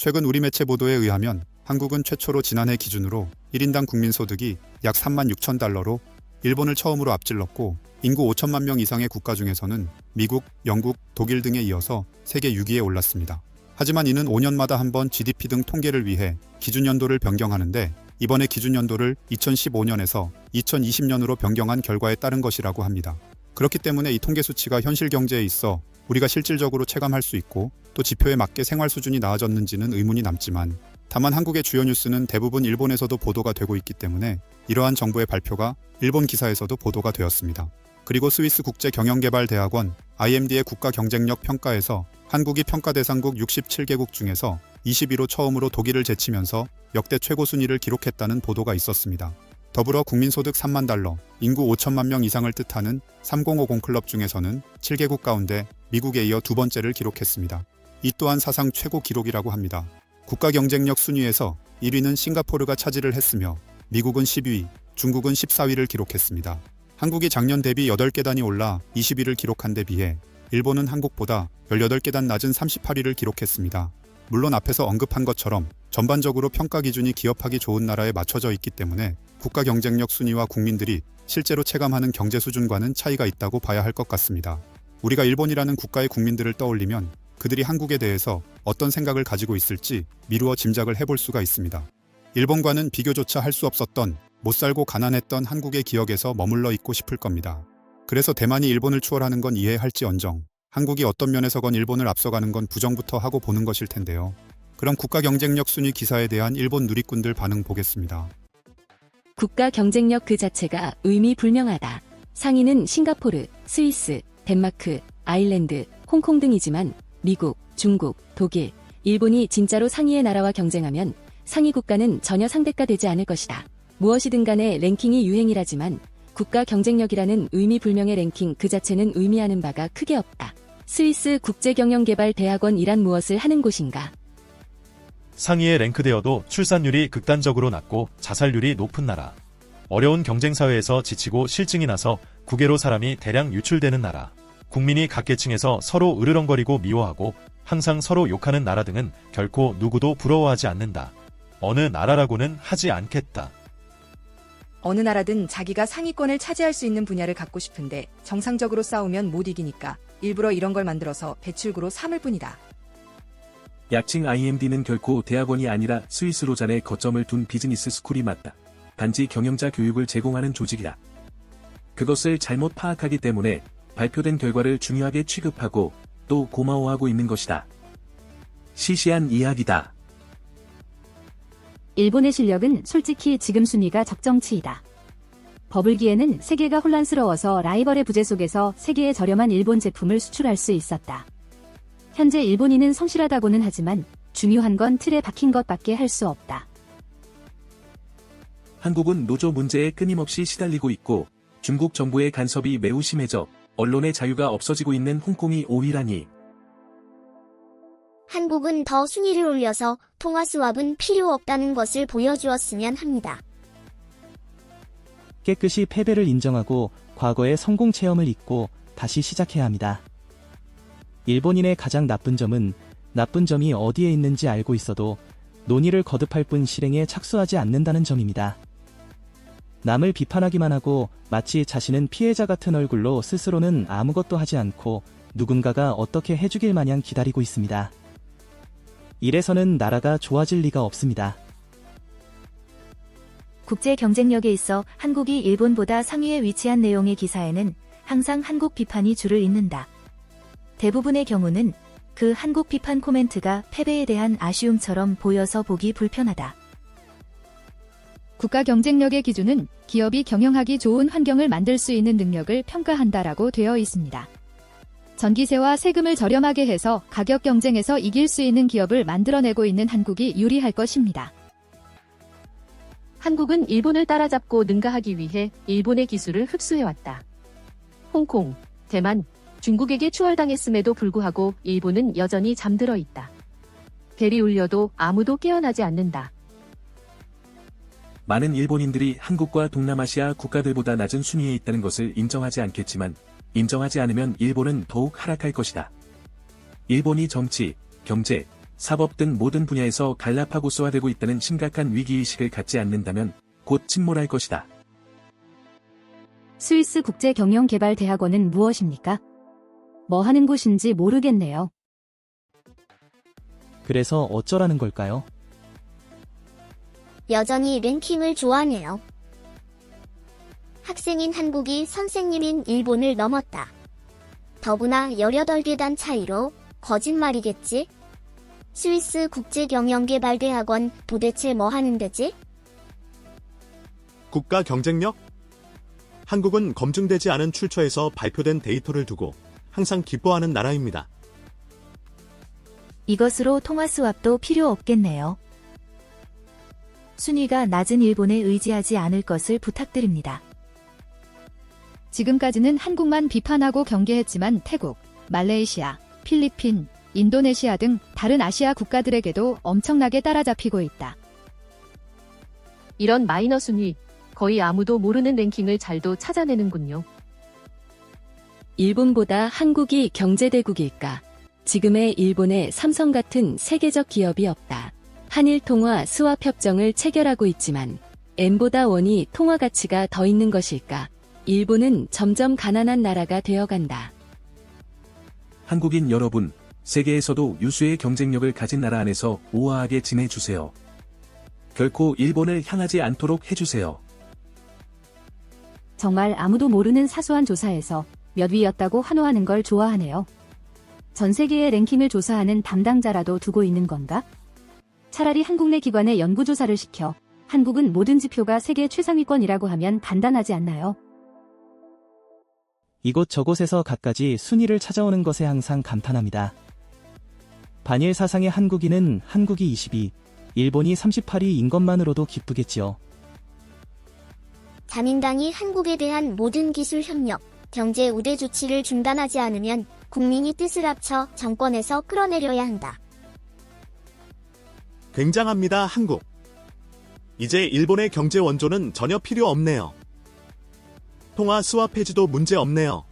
최근 우리 매체 보도에 의하면 한국은 최초로 지난해 기준으로 1인당 국민소득이 약 3만 6천 달러로 일본을 처음으로 앞질렀고 인구 5천만 명 이상의 국가 중에서는 미국, 영국, 독일 등에 이어서 세계 6위에 올랐습니다. 하지만 이는 5년마다 한 번 GDP 등 통계를 위해 기준연도를 변경하는데 이번에 기준연도를 2015년에서 2020년으로 변경한 결과에 따른 것이라고 합니다. 그렇기 때문에 이 통계 수치가 현실 경제에 있어 우리가 실질적으로 체감할 수 있고 또 지표에 맞게 생활 수준이 나아졌는지는 의문이 남지만 다만 한국의 주요 뉴스는 대부분 일본에서도 보도가 되고 있기 때문에 이러한 정부의 발표가 일본 기사에서도 보도가 되었습니다. 그리고 스위스 국제경영개발대학원 IMD의 국가 경쟁력 평가에서 한국이 평가 대상국 67개국 중에서 20위로 처음으로 독일을 제치면서 역대 최고 순위를 기록했다는 보도가 있었습니다. 더불어 국민소득 3만 달러, 인구 5천만 명 이상을 뜻하는 3050 클럽 중에서는 7개국 가운데 미국에 이어 두 번째를 기록했습니다. 이 또한 사상 최고 기록이라고 합니다. 국가 경쟁력 순위에서 1위는 싱가포르가 차지를 했으며 미국은 10위, 중국은 14위를 기록했습니다. 한국이 작년 대비 8계단이 올라 20위를 기록한 데 비해 일본은 한국보다 18계단 낮은 38위를 기록했습니다. 물론 앞에서 언급한 것처럼 전반적으로 평가 기준이 기업하기 좋은 나라에 맞춰져 있기 때문에 국가 경쟁력 순위와 국민들이 실제로 체감하는 경제 수준과는 차이가 있다고 봐야 할 것 같습니다. 우리가 일본이라는 국가의 국민들을 떠올리면 그들이 한국에 대해서 어떤 생각을 가지고 있을지 미루어 짐작을 해볼 수가 있습니다. 일본과는 비교조차 할 수 없었던 못살고 가난했던 한국의 기억에서 머물러 있고 싶을 겁니다. 그래서 대만이 일본을 추월하는 건 이해할지언정 한국이 어떤 면에서건 일본을 앞서가는 건 부정부터 하고 보는 것일 텐데요. 그럼 국가 경쟁력 순위 기사에 대한 일본 누리꾼들 반응 보겠습니다. 국가 경쟁력 그 자체가 의미불명하다. 상위는 싱가포르, 스위스, 덴마크, 아일랜드, 홍콩 등이지만 미국, 중국, 독일, 일본이 진짜로 상위의 나라와 경쟁하면 상위 국가는 전혀 상대가 되지 않을 것이다. 무엇이든 간에 랭킹이 유행이라지만 국가 경쟁력이라는 의미불명의 랭킹 그 자체는 의미하는 바가 크게 없다. 스위스 국제경영개발대학원이란 무엇을 하는 곳인가? 상위에 랭크되어도 출산율이 극단적으로 낮고 자살률이 높은 나라. 어려운 경쟁사회에서 지치고 실증이 나서 국외로 사람이 대량 유출되는 나라. 국민이 각계층에서 서로 으르렁거리고 미워하고 항상 서로 욕하는 나라 등은 결코 누구도 부러워하지 않는다. 어느 나라라고는 하지 않겠다. 어느 나라든 자기가 상위권을 차지할 수 있는 분야를 갖고 싶은데 정상적으로 싸우면 못 이기니까 일부러 이런 걸 만들어서 배출구로 삼을 뿐이다. 약칭 IMD는 결코 대학원이 아니라 스위스 로잔에 거점을 둔 비즈니스 스쿨이 맞다. 단지 경영자 교육을 제공하는 조직이다. 그것을 잘못 파악하기 때문에 발표된 결과를 중요하게 취급하고 또 고마워하고 있는 것이다. 시시한 이야기다. 일본의 실력은 솔직히 지금 순위가 적정치이다. 버블기에는 세계가 혼란스러워서 라이벌의 부재 속에서 세계에 저렴한 일본 제품을 수출할 수 있었다. 현재 일본인은 성실하다고는 하지만 중요한 건 틀에 박힌 것밖에 할 수 없다. 한국은 노조 문제에 끊임없이 시달리고 있고 중국 정부의 간섭이 매우 심해져 언론의 자유가 없어지고 있는 홍콩이 5위라니. 한국은 더 순위를 올려서 통화 수합은 필요 없다는 것을 보여주었으면 합니다. 깨끗이 패배를 인정하고 과거의 성공 체험을 잊고 다시 시작해야 합니다. 일본인의 가장 나쁜 점은 나쁜 점이 어디에 있는지 알고 있어도 논의를 거듭할 뿐 실행에 착수하지 않는다는 점입니다. 남을 비판하기만 하고 마치 자신은 피해자 같은 얼굴로 스스로는 아무것도 하지 않고 누군가가 어떻게 해주길 마냥 기다리고 있습니다. 이래서는 나라가 좋아질 리가 없습니다. 국제 경쟁력에 있어 한국이 일본보다 상위에 위치한 내용의 기사에는 항상 한국 비판이 줄을 잇는다. 대부분의 경우는 그 한국 비판 코멘트가 패배에 대한 아쉬움처럼 보여서 보기 불편하다. 국가 경쟁력의 기준은 기업이 경영하기 좋은 환경을 만들 수 있는 능력을 평가한다라고 되어 있습니다. 전기세와 세금을 저렴하게 해서 가격 경쟁에서 이길 수 있는 기업을 만들어내고 있는 한국이 유리할 것입니다. 한국은 일본을 따라잡고 능가하기 위해 일본의 기술을 흡수해왔다. 홍콩, 대만, 중국에게 추월당했음에도 불구하고 일본은 여전히 잠들어 있다. 벨이 울려도 아무도 깨어나지 않는다. 많은 일본인들이 한국과 동남아시아 국가들보다 낮은 순위에 있다는 것을 인정하지 않겠지만 인정하지 않으면 일본은 더욱 하락할 것이다. 일본이 정치, 경제, 사법 등 모든 분야에서 갈라파고스화되고 있다는 심각한 위기의식을 갖지 않는다면 곧 침몰할 것이다. 스위스 국제경영개발대학원은 무엇입니까? 뭐 하는 곳인지 모르겠네요. 그래서 어쩌라는 걸까요? 여전히 랭킹을 좋아하네요. 학생인 한국이 선생님인 일본을 넘었다. 더구나 18계단 차이로. 거짓말이겠지? 스위스 국제경영개발대학원 도대체 뭐 하는 데지? 국가 경쟁력? 한국은 검증되지 않은 출처에서 발표된 데이터를 두고 항상 기뻐하는 나라입니다. 이것으로 통화 수합도 필요 없겠네요. 순위가 낮은 일본에 의지하지 않을 것을 부탁드립니다. 지금까지는 한국만 비판하고 경계했지만 태국, 말레이시아, 필리핀, 인도네시아 등 다른 아시아 국가들에게도 엄청나게 따라잡히고 있다. 이런 마이너 순위, 거의 아무도 모르는 랭킹을 잘도 찾아내는군요. 일본보다 한국이 경제대국일까? 지금의 일본에 삼성 같은 세계적 기업이 없다. 한일 통화 수합 협정을 체결하고 있지만 N보다 원이 통화 가치가 더 있는 것일까? 일본은 점점 가난한 나라가 되어간다. 한국인 여러분, 세계에서도 유수의 경쟁력을 가진 나라 안에서 우아하게 지내주세요. 결코 일본을 향하지 않도록 해주세요. 정말 아무도 모르는 사소한 조사에서 몇 위였다고 환호하는 걸 좋아하네요. 전 세계의 랭킹을 조사하는 담당자라도 두고 있는 건가? 차라리 한국 내 기관에 연구조사를 시켜 한국은 모든 지표가 세계 최상위권이라고 하면 간단하지 않나요? 이곳저곳에서 갖가지 순위를 찾아오는 것에 항상 감탄합니다. 반일 사상의 한국인은 한국이 22, 일본이 38위인 것만으로도 기쁘겠지요. 자민당이 한국에 대한 모든 기술 협력, 경제 우대 조치를 중단하지 않으면 국민이 뜻을 합쳐 정권에서 끌어내려야 한다. 굉장합니다, 한국. 이제 일본의 경제 원조는 전혀 필요 없네요. 통화 수합 폐지도 문제 없네요.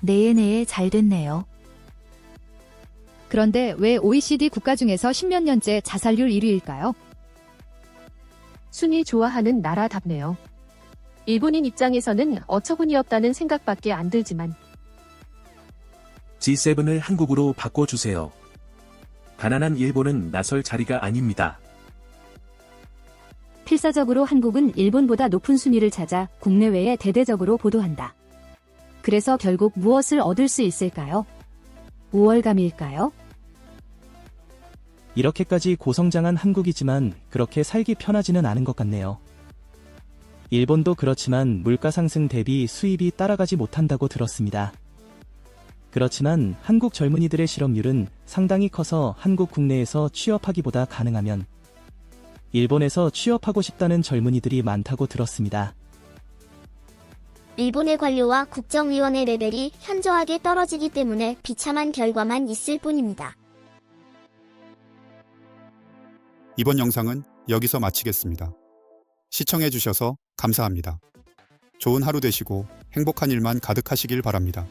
내에 잘 됐네요. 그런데 왜 OECD 국가 중에서 10몇 년째 자살률 1위일까요? 순위 좋아하는 나라답네요. 일본인 입장에서는 어처구니 없다는 생각밖에 안 들지만 G7을 한국으로 바꿔주세요. 가난한 일본은 나설 자리가 아닙니다. 필사적으로 한국은 일본보다 높은 순위를 찾아 국내외에 대대적으로 보도한다. 그래서 결국 무엇을 얻을 수 있을까요? 우월감일까요? 이렇게까지 고성장한 한국이지만 그렇게 살기 편하지는 않은 것 같네요. 일본도 그렇지만 물가 상승 대비 수입이 따라가지 못한다고 들었습니다. 그렇지만 한국 젊은이들의 실업률은 상당히 커서 한국 국내에서 취업하기보다 가능하면 일본에서 취업하고 싶다는 젊은이들이 많다고 들었습니다. 일본의 관료와 국정위원회 레벨이 현저하게 떨어지기 때문에 비참한 결과만 있을 뿐입니다. 이번 영상은 여기서 마치겠습니다. 시청해주셔서 감사합니다. 좋은 하루 되시고 행복한 일만 가득하시길 바랍니다.